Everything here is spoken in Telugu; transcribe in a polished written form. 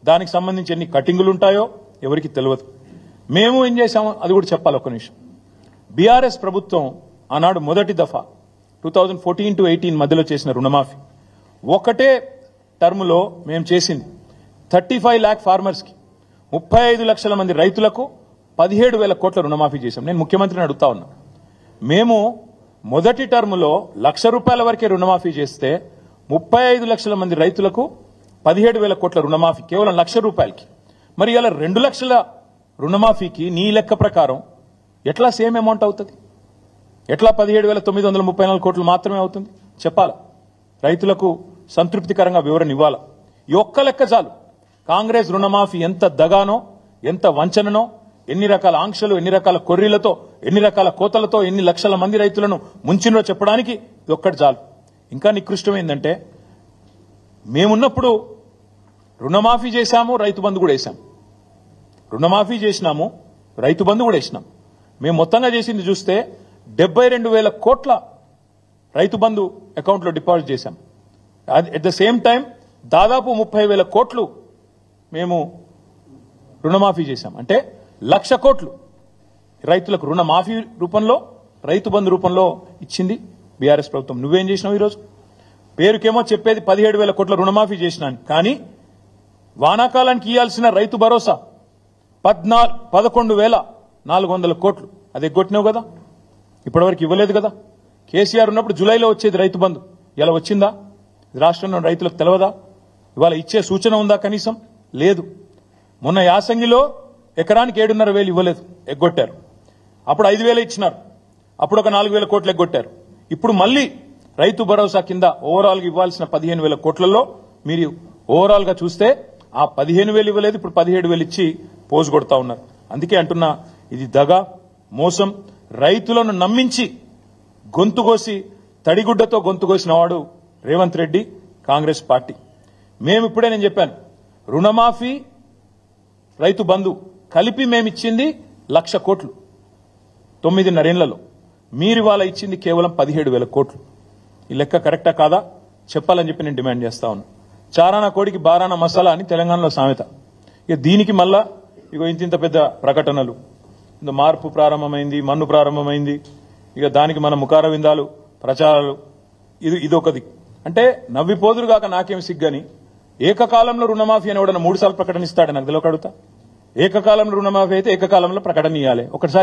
దానికి సంబంధించి ఎన్ని కటింగులు ఉంటాయో ఎవరికి తెలియదు. మేము ఏం చేశామో అది కూడా చెప్పాలి. ఒక్క నిమిషం. బీఆర్ఎస్ ప్రభుత్వం ఆనాడు మొదటి దఫా 2014 to 18 మధ్యలో చేసిన రుణమాఫీ ఒకటే టర్ములో మేము చేసింది 35 lakh ఫార్మర్స్ కి 35 లక్షల మంది రైతులకు 17,000 కోట్ల రుణమాఫీ చేశాం. నేను ముఖ్యమంత్రిని అడుగుతా ఉన్నా. మేము మొదటి టర్ములో ₹1,00,000 వరకే రుణమాఫీ చేస్తే 35 లక్షల మంది రైతులకు 17,000 కోట్ల రుణమాఫీ కేవలం ₹1,00,000కి. మరి ఇలా 2 లక్షల రుణమాఫీకి నీ లెక్క ప్రకారం ఎట్లా సేమ్ అమౌంట్ అవుతుంది? ఎట్లా 17,934 కోట్లు మాత్రమే అవుతుంది? చెప్పాలా? రైతులకు సంతృప్తికరంగా వివరణ ఇవ్వాలా? ఈ ఒక్క లెక్క చాలు. కాంగ్రెస్ రుణమాఫీ ఎంత దగానో, ఎంత వంచననో, ఎన్ని రకాల ఆంక్షలు, ఎన్ని రకాల కొర్రీలతో, ఎన్ని రకాల కోతలతో, ఎన్ని లక్షల మంది రైతులను ముంచినో చెప్పడానికి ఇది ఒక్కటి చాలు. ఇంకా నికృష్టమైందంటే మేమున్నప్పుడు రుణమాఫీ చేశాము, రైతు బంధు కూడా వేశాం. రుణమాఫీ చేసినాము, రైతు బంధు కూడా వేసినాం. మేము మొత్తంగా చేసింది చూస్తే 72,000 కోట్ల రైతు బంధు అకౌంట్లో డిపాజిట్ చేశాం. అట్ ద సేమ్ టైం దాదాపు 30,000 కోట్లు మేము రుణమాఫీ చేశాం. అంటే 1,00,000 కోట్లు రైతులకు రుణమాఫీ రూపంలో, రైతు బంధు రూపంలో ఇచ్చింది బీఆర్ఎస్ ప్రభుత్వం. నువ్వేం చేసినావు? ఈరోజు పేరుకేమో చెప్పేది 17,000 కోట్ల రుణమాఫీ చేసినాను, కానీ వానాకాలానికి ఇవ్వాల్సిన రైతు భరోసా 11,400 కోట్లు అది ఎగ్గొట్టినావు కదా. ఇప్పటివరకు ఇవ్వలేదు కదా. కేసీఆర్ ఉన్నప్పుడు జూలైలో వచ్చేది రైతు బంధు, ఇలా వచ్చిందా? రాష్ట్రంలో రైతులకు తెలవదా? ఇవాళ ఇచ్చే సూచన ఉందా? కనీసం లేదు. మొన్న యాసంగిలో ఎకరానికి 7,500 ఇవ్వలేదు, ఎగ్గొట్టారు. అప్పుడు 5,000 ఇచ్చినారు, అప్పుడు ఒక 4,000 కోట్లు ఎగ్గొట్టారు. ఇప్పుడు మళ్లీ రైతు భరోసా కింద ఓవరాల్ గా ఇవ్వాల్సిన 15,000 కోట్లలో మీరు ఓవరాల్ గా చూస్తే ఆ 15,000 ఇవ్వలేదు, ఇప్పుడు 17,000 ఇచ్చి పోజు కొడతా ఉన్నారు. అందుకే అంటున్నా, ఇది దగ, మోసం. రైతులను నమ్మించి గొంతుకోసి తడిగుడ్డతో గొంతుకోసిన వాడు రేవంత్ రెడ్డి, కాంగ్రెస్ పార్టీ. మేము ఇప్పుడే నేను చెప్పాను, రుణమాఫీ, రైతు బంధు కలిపి మేమిచ్చింది 1,00,000 కోట్లు 9.5 ఏళ్లలో. మీరు ఇవాళ ఇచ్చింది కేవలం 17,000 కోట్లు. ఈ లెక్క కరెక్టా కాదా చెప్పాలని చెప్పి నేను డిమాండ్ చేస్తా ఉన్నా. చారానా కోడికి బారానా మసాలా అని తెలంగాణలో సామెత. ఇక దీనికి మళ్ళా ఇక ఇంత పెద్ద ప్రకటనలు, మార్పు ప్రారంభమైంది, మన్ను ప్రారంభమైంది, ఇక దానికి మన ముఖార విందాలు, ప్రచారాలు, ఇదొకది. అంటే నవ్విపోదురు కాక నాకేం సిగ్గని, ఏకకాలంలో రుణమాఫీ అని ఎవడన్నా 3 సార్లు ప్రకటన ఇస్తాడు నాకు తెలియక అడుగుతా. ఏకకాలంలో రుణమాఫీ అయితే ఏకకాలంలో ప్రకటన ఇవ్వాలి. ఒకసారి